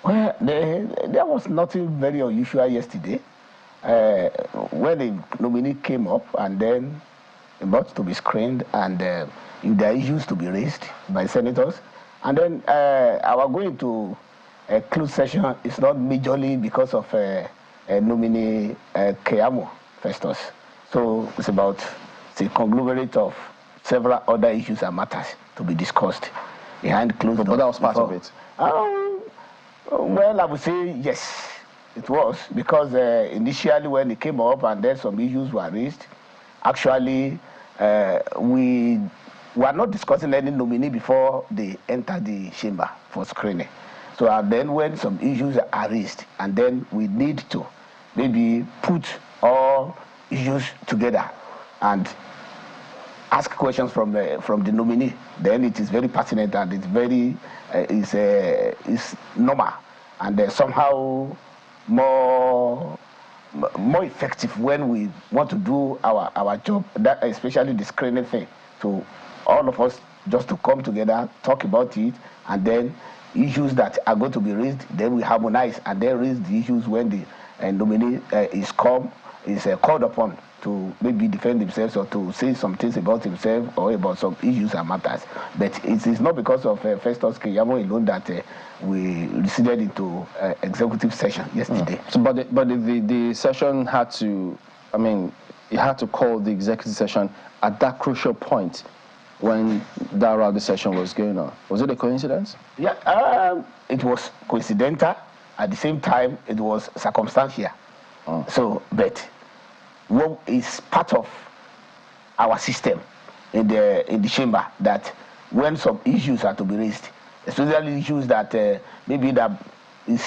Well, there was nothing very unusual yesterday. When the nominee came up and then about to be screened and if there are issues to be raised by senators, and then our going to a closed session is not majorly because of nominee Keyamo Festus. So it's about the conglomerate of several other issues and matters to be discussed behind closed doors. But that was part of it? Well, I would say yes, it was, because initially when it came up and then some issues were raised, actually we were not discussing any nominee before they entered the chamber for screening. So then when some issues are raised and then we need to maybe put all issues together and ask questions from the nominee, then it is very pertinent and it's very is normal and somehow more effective when we want to do our job, that especially the screening thing, to all of us just to come together, talk about it, and then issues that are going to be raised, then we harmonize and then raise the issues when the nominee is called upon to maybe defend himself or to say some things about himself or about some issues and matters. But it is not because of Festus Keyamo alone that we receded into executive session yesterday. So, but the session had to, I mean, it had to call the executive session at that crucial point when that Rowdy session was going on. Was it a coincidence? Yeah, it was coincidental. At the same time, it was circumstantial. So, but what is part of our system in the chamber that when some issues are to be raised, especially issues that maybe that is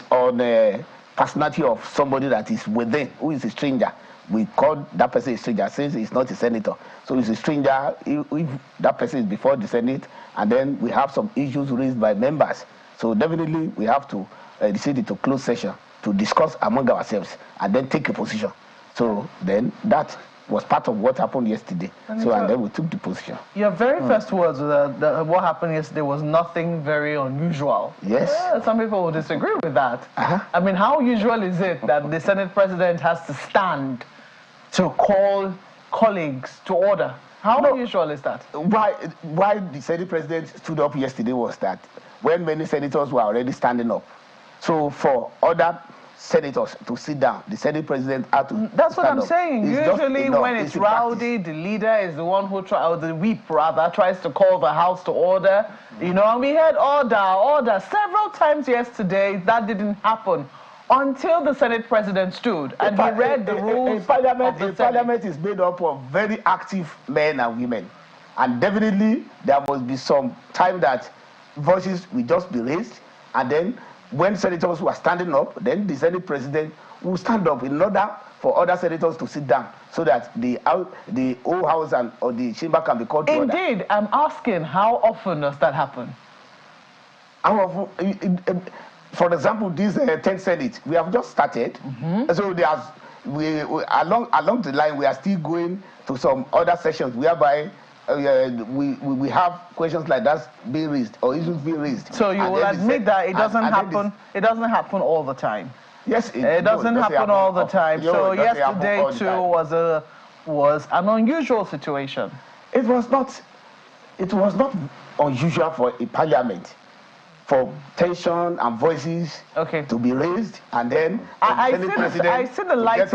on the personality of somebody that is within, who is a stranger, we call that person a stranger since he's not a senator. So he's a stranger if that person is before the Senate, and then we have some issues raised by members. So definitely we have to decide into closed session to discuss among ourselves and then take a position. So then that was part of what happened yesterday. And then we took the position. Your very first words were that what happened yesterday was nothing very unusual. Yes. Some people will disagree with that. I mean, how usual is it that the Senate President has to stand to call colleagues to order? How usual is that? Why the Senate President stood up yesterday was that when many senators were already standing up, so for other senators to sit down, the Senate President had to That's what I'm up. saying. Usually when it's Rowdy, the leader is the one who or the whip rather, tries to call the House to order. You know, and we had order several times yesterday. That didn't happen until the Senate President stood and he read the rules. Parliament is made up of very active men and women. And definitely there must be some time that voices will just be raised, and then when senators were standing up, then the Senate President will stand up in order for other senators to sit down so that the whole House or the chamber can be called to order. Indeed, I'm asking, how often does that happen? How often? For example, this 10th Senate, we have just started. So there's, along the line, we are still going to some other sessions whereby we have questions like that being raised or issues being raised. So you will admit that it doesn't happen. It doesn't happen all the time. Yes, it doesn't happen all the time. So yesterday too was an unusual situation. It was not unusual for a parliament for tension and voices to be raised, and then I see the light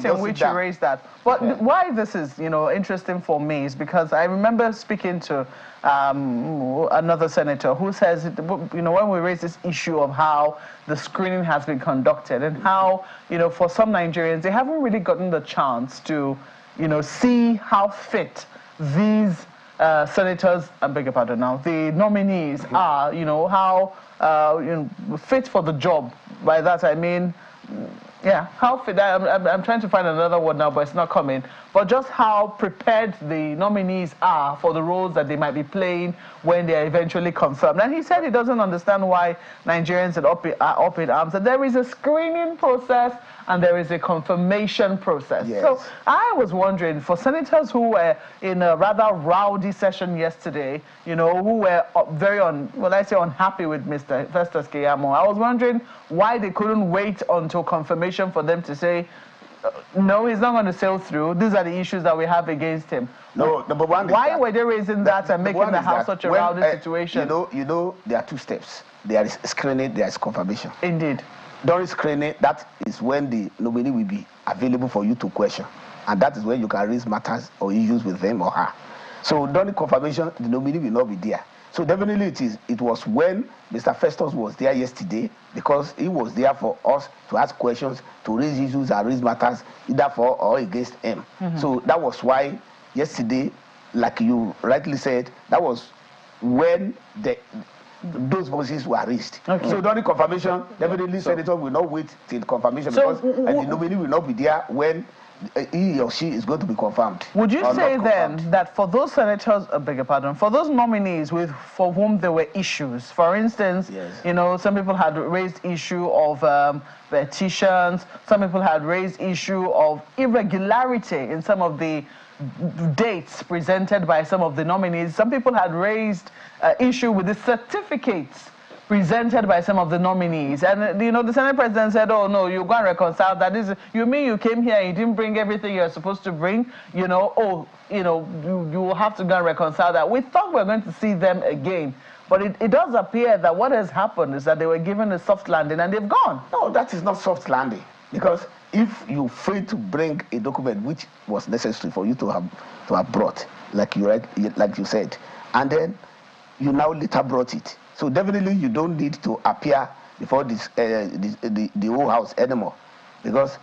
in which you raised that. But why this is interesting for me is because I remember speaking to another senator who says when we raise this issue of how the screening has been conducted and how for some Nigerians they haven't really gotten the chance to see how fit these senators, I beg your pardon now, the nominees are, how fit for the job. By that I mean, how fit, I'm trying to find another word now, but it's not coming. but just how prepared the nominees are for the roles that they might be playing when they are eventually confirmed. And he said he doesn't understand why Nigerians are up in arms, that there is a screening process and there is a confirmation process. Yes. So I was wondering, for senators who were in a rather rowdy session yesterday, you know, who were very unhappy with Mr. Festus Keyamo, I was wondering why they couldn't wait until confirmation for them to say, no, he's not going to sail through. These are the issues that we have against him. No, number one. Why were they raising that and making the House such a rowdy situation? You know, there are two steps. There is screening, there is confirmation. Indeed. During screening, that is when the nominee will be available for you to question. And that is when you can raise matters or issues with them or her. So during confirmation, the nominee will not be there. So definitely it was when Mr. Festus was there yesterday, because he was there for us to ask questions, to raise issues and raise matters, either for or against him. So that was why yesterday, like you rightly said, that was when those voices were raised. Okay. So during confirmation, definitely senator will not wait till confirmation, because the nominee will not be there when he or she is going to be confirmed. Would you say then that for those senators, for those nominees for whom there were issues, for instance, you know, some people had raised issue of petitions, some people had raised issue of irregularity in some of the dates presented by some of the nominees. Some people had raised issue with the certificates presented by some of the nominees. And, you know, the Senate President said, oh, no, you're going to reconcile that. You mean you came here and you didn't bring everything you're supposed to bring? You know, you will have to go and reconcile that. We thought we were going to see them again. But it does appear that what has happened is that they were given a soft landing and they've gone. No, that is not soft landing. Because if you fail to bring a document which was necessary for you to have brought, like you said, and then you now later brought it, so definitely you don't need to appear before the whole house anymore, because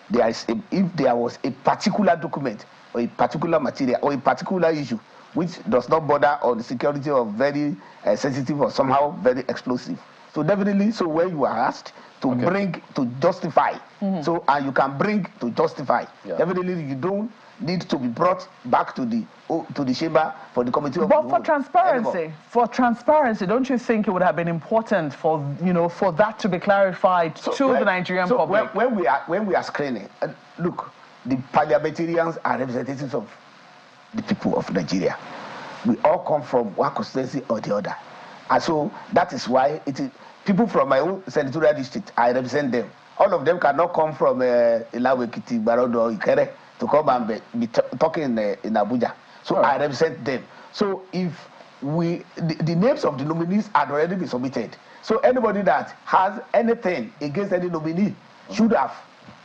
if there was a particular document or a particular material or a particular issue which does not border on the security of very sensitive or somehow very explosive, so definitely, so when you are asked to bring to justify, so and you can bring to justify, definitely you don't need to be brought back to the chamber for the committee of the whole. But for transparency, don't you think it would have been important for that to be clarified to the Nigerian public? When we are screening, look, the parliamentarians are representatives of the people of Nigeria. We all come from one constituency or the other, and so that is why it is people from my own senatorial district. I represent them. All of them cannot come from Ilawekiti, Barodo, or Ikere to come and be talking in Abuja. So I represent them. So if the names of the nominees had already been submitted, so anybody that has anything against any nominee should have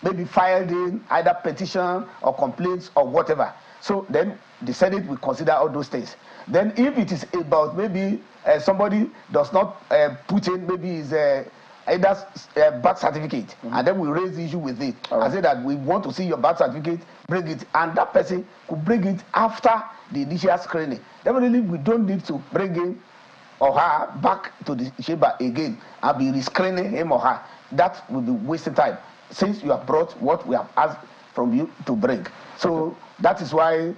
maybe filed in either petition or complaints or whatever. So then the Senate will consider all those things. Then if it is about maybe somebody does not put in maybe his either birth certificate, and then we raise the issue with it and say that we want to see your birth certificate, bring it, and that person could bring it after the initial screening. Definitely we don't need to bring him or her back to the chamber again and be rescreening him or her. That will be wasting time, since you have brought what we have asked from you to bring. So that is why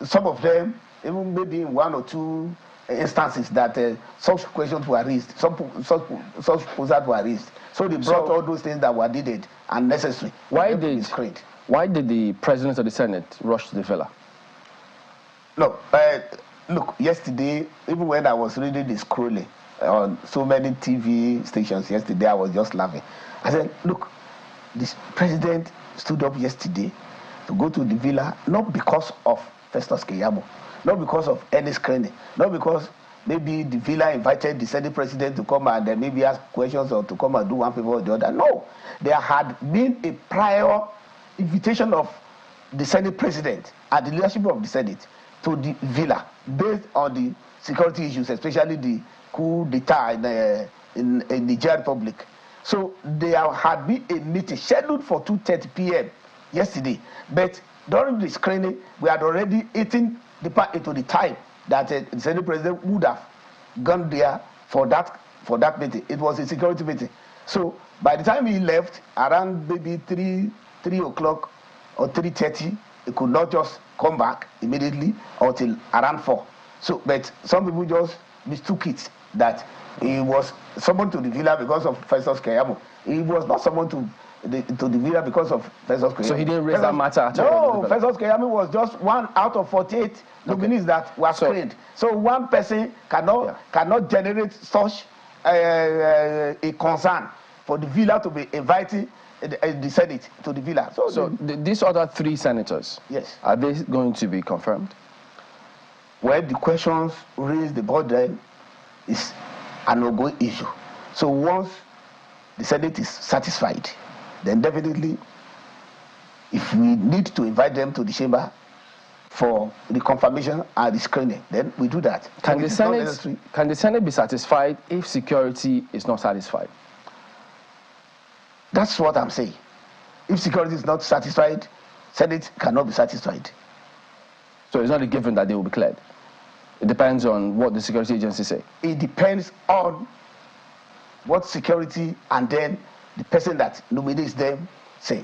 some of them, even maybe in one or two instances, that such questions were raised, such proposals were raised. So they brought all those things that were needed and necessary. Why did the President of the Senate rush to the villa? No, look, yesterday, even when I was reading the scrolling on so many TV stations yesterday, I was just laughing. I said, look, this President stood up yesterday to go to the villa, not because of Festus Keyamo, not because of any screening, not because maybe the villa invited the Senate President to come and maybe ask questions or to come and do one favor or the other. No, there had been a prior invitation of the Senate President and the leadership of the Senate to the villa based on the security issues, especially the coup d'etat in the Niger Republic. So there had been a meeting scheduled for 2:30 p.m. yesterday, but during the screening, we had already eaten into the time that the Senate President would have gone there for that meeting. It was a security meeting. So by the time he left, around maybe 3 o'clock or 3:30, he could not just come back immediately until around 4. So, but some people just mistook it that he was summoned to the villa because of Festus Keyamo. He was not summoned to the villa because of Festus Keyamo. So he didn't raise that matter at all? No, Festus Keyamo was just 1 out of 48 nominees that were screened. So one person cannot generate such a concern for the villa to be inviting the Senate to the villa. So these other 3 senators, yes, are they going to be confirmed? Well, the questions raised about them is an ongoing issue. So once the Senate is satisfied, then definitely, if we need to invite them to the chamber for the confirmation and the screening, then we do that. Can the Senate be satisfied if security is not satisfied? That's what I'm saying. If security is not satisfied, Senate cannot be satisfied. So it's not a given that they will be cleared. It depends on what the security agencies say. It depends on what security and then the person that nominates them say.